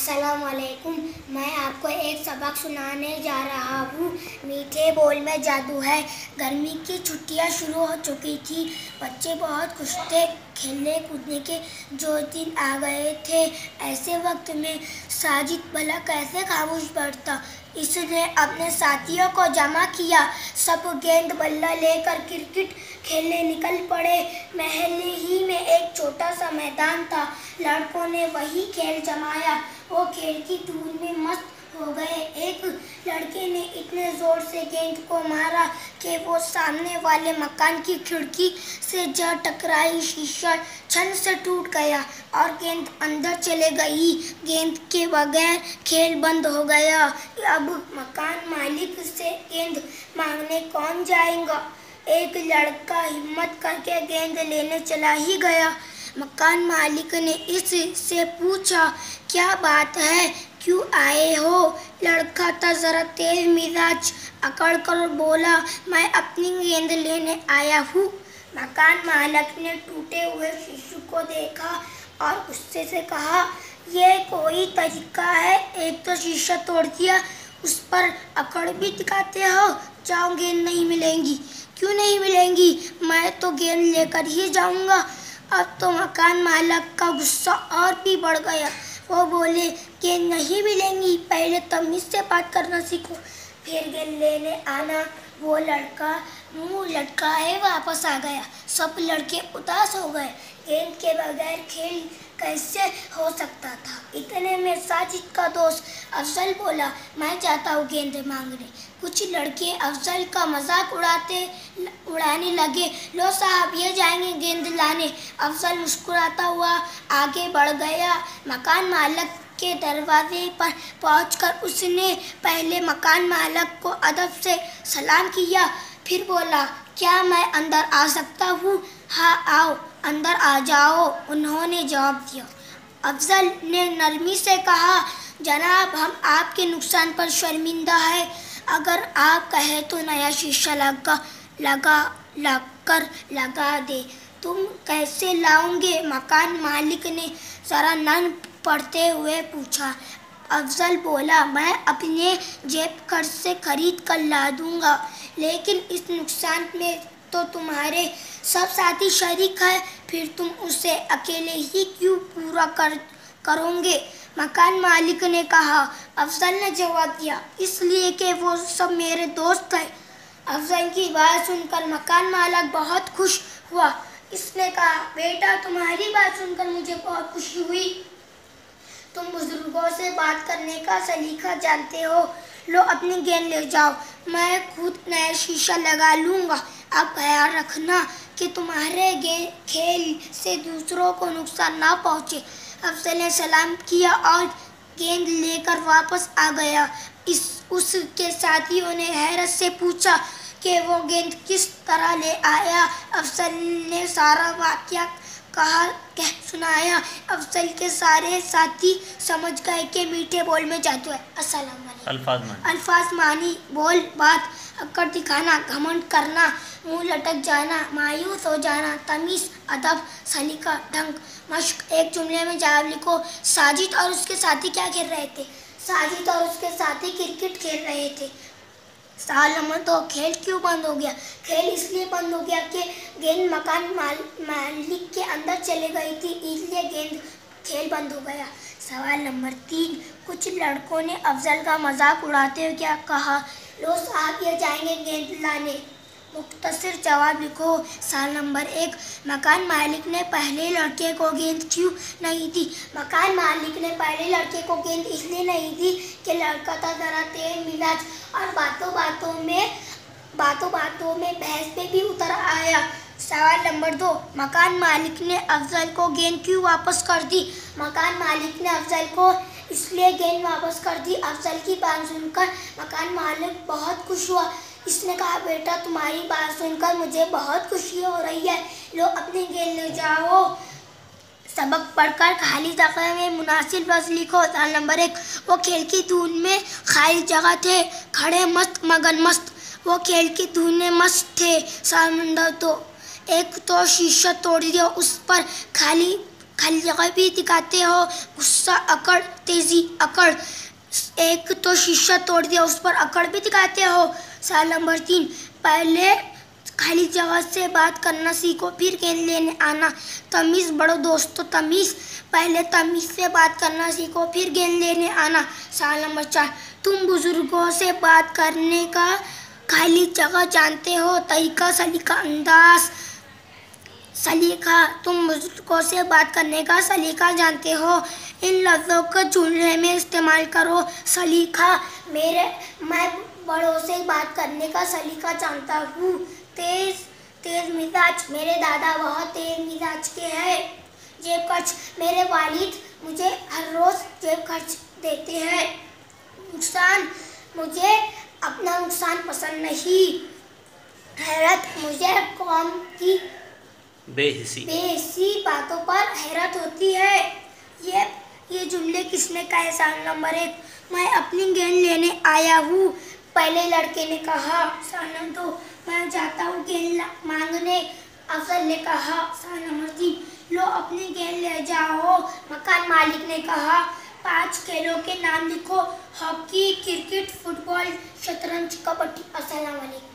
अस्सलाम वालेकुम। मैं आपको एक सबक सुनाने जा रहा हूँ। मीठे बोल में जादू है। गर्मी की छुट्टियाँ शुरू हो चुकी थी। बच्चे बहुत खुश थे। खेलने कूदने के जो दिन आ गए थे। ऐसे वक्त में साजिद भला कैसे खामोश बैठता। इसने अपने साथियों को जमा किया। सब गेंद बल्ला लेकर क्रिकेट खेलने निकल पड़े। महल ही में एक छोटा सा मैदान था। लड़कों ने वही खेल जमाया। वो खेल की धूल में मस्त हो गए। एक लड़के ने इतने जोर से गेंद को मारा कि वो सामने वाले मकान की खिड़की से जा टकराई। शीशा छन से टूट गया और गेंद अंदर चले गई। गेंद के बगैर खेल बंद हो गया। अब मकान मालिक से गेंद मांगने कौन जाएगा। एक लड़का हिम्मत करके गेंद लेने चला ही गया। मकान मालिक ने इससे पूछा, क्या बात है, क्यों आए हो। लड़का था जरा तेज मिजाज, अकड़ कर बोला, मैं अपनी गेंद लेने आया हूँ। मकान मालिक ने टूटे हुए शीशे को देखा और गुस्से से कहा, ये कोई तरीका है। एक तो शीशा तोड़ दिया, उस पर अकड़ भी दिखाते हो। जाओ, गेंद नहीं मिलेंगी। क्यों नहीं मिलेंगी, मैं तो गेंद लेकर ही जाऊंगा। अब तो मकान मालिक का गुस्सा और भी बढ़ गया। वो बोले, गेंद नहीं मिलेंगी, पहले तमीज से बात करना सीखो, फिर गेंद लेने आना। वो लड़का मुंह लटकाए वापस आ गया। सब लड़के उदास हो गए। गेंद के बगैर खेल कैसे हो सकता था। इतने में साजिद का दोस्त अफजल बोला, मैं जाता हूँ गेंद मांगने। कुछ लड़के अफजल का मजाक उड़ाने लगे। लो साहब, ये जाएंगे गेंद लाने। अफजल मुस्कुराता हुआ आगे बढ़ गया। मकान मालिक के दरवाजे पर पहुंचकर उसने पहले मकान मालिक को अदब से सलाम किया, फिर बोला, क्या मैं अंदर आ सकता हूँ। हाँ आओ, अंदर आ जाओ, उन्होंने जवाब दिया। अफजल ने नरमी से कहा, जनाब, हम आपके नुकसान पर शर्मिंदा है। अगर आप कहे तो नया शीशा लगा दे। तुम कैसे लाओगे। मकान मालिक ने जरा नर्म पड़ते हुए पूछा। अफजल बोला, मैं अपने जेब खर्च से खरीद कर ला दूंगा, लेकिन इस नुकसान में तो तुम्हारे सब साथी शरीक है, फिर तुम उसे अकेले ही क्यों पूरा करोगे। मकान मालिक ने कहा। अफजल ने जवाब दिया, इसलिए कि वो सब मेरे दोस्त हैं। अफजल की बात सुनकर मकान मालिक बहुत खुश हुआ। इसने कहा, बेटा, तुम्हारी बात सुनकर मुझे बहुत खुशी हुई। तुम बुजुर्गों से बात करने का सलीका जानते हो। लो, अपनी गेंद ले जाओ, मैं खुद नया शीशा लगा लूँगा। अब ख्याल रखना कि तुम्हारे खेल से दूसरों को नुकसान ना पहुँचे। अफजल ने सलाम किया और गेंद लेकर वापस आ गया। उसके साथियों ने हैरत से पूछा कि वो गेंद किस तरह ले आया। अफजल ने सारा वाक़या कह सुनाया। अफजल के सारे साथी समझ गए कि मीठे बोल में जादू है। अस्सलाम वालेकुम। अल्फाज मानी, बोल बात, अक्कड़ दिखाना, घमंड करना, मुंह लटक जाना, मायूस हो जाना, तमीज़, अदब, सलीका, ढंग, मश्क। एक जुमले में जवाब लिखो। साजिद और उसके साथी क्या खेल रहे थे। साजिद और उसके साथी क्रिकेट खेल रहे थे। सवाल नंबर 2, खेल क्यों बंद हो गया। खेल इसलिए बंद हो गया कि गेंद मकान मालिक के अंदर चले गई थी, इसलिए खेल बंद हो गया। सवाल नंबर 3, कुछ लड़कों ने अफजल का मजाक उड़ाते हुए क्या कहा। लो साहब, ये जाएंगे गेंद लाने। मुख्तसर जवाब लिखो। सवाल नंबर 1, मकान मालिक ने पहले लड़के को गेंद क्यों नहीं दी। मकान मालिक ने पहले लड़के को गेंद इसलिए नहीं दी कि लड़का था जरा तेज मिजाज और बातों बातों में बहस पे भी उतर आया। सवाल नंबर 2, मकान मालिक ने अफजल को गेंद क्यों वापस कर दी। मकान मालिक ने अफजल को इसलिए गेंद वापस कर दी। अफजल की बात सुनकर मकान मालिक बहुत खुश हुआ। इसने कहा, बेटा, तुम्हारी बात सुनकर मुझे बहुत खुशी हो रही है। लो, अपनी गेंद ले जाओ। सबक पढ़कर खाली जगह में मुनासिब लफ्ज़ लिखो। सवाल नंबर 1, वो खेल की धुन में खाली जगह थे, खड़े मस्त मगन मस्त। वो खेल की धुन में मस्त थे। सवाल नंबर 2, एक तो शीशा तोड़ दिया, उस पर खाली खाली जगह भी दिखाते हो, गुस्सा अकड़, तेजी अकड़, एक तो शीशा तोड़ दिया उस पर अकड़ भी दिखाते हो। सवाल नंबर 3, पहले खाली जगह से बात करना सीखो फिर गेंद लेने आना। तमीज़ बड़ो दोस्तों तमीज़, पहले तमीज़ से बात करना सीखो फिर गेंद लेने आना। सवाल नंबर 4, तुम बुजुर्गों से बात करने का खाली जगह जानते हो, तरीका सलीका अंदाज। सलीका, तुम बुजुर्गों से बात करने का सलीका जानते हो, इन लफ्ज़ों को जुमले में इस्तेमाल करो। सलीका, मैं बड़ों से बात करने का सलीका जानता हूँ। तेज मिजाज, मेरे दादा बहुत तेज मिजाज के हैं। जेब खर्च, मेरे वालिद मुझे हर रोज़ जेब खर्च देते हैं। नुकसान, मुझे अपना नुकसान पसंद नहीं। हैरत, मुझे कौम की बेहिसी बातों पर हैरत होती है। ये जुमले किसने कहे? सवाल नंबर 1, मैं अपनी गेंद लेने आया हूँ, पहले लड़के ने कहा। सवाल नंबर 2, मैं जाता हूँ गेंद मांगने, अफसर ने कहा। सवाल नंबर 3, लो अपनी गेंद ले जाओ, मकान मालिक ने कहा। 5 खेलों के नाम लिखो, हॉकी, क्रिकेट, फुटबॉल, शतरंज, कबड्डी। अस्सलाम वालेकुम।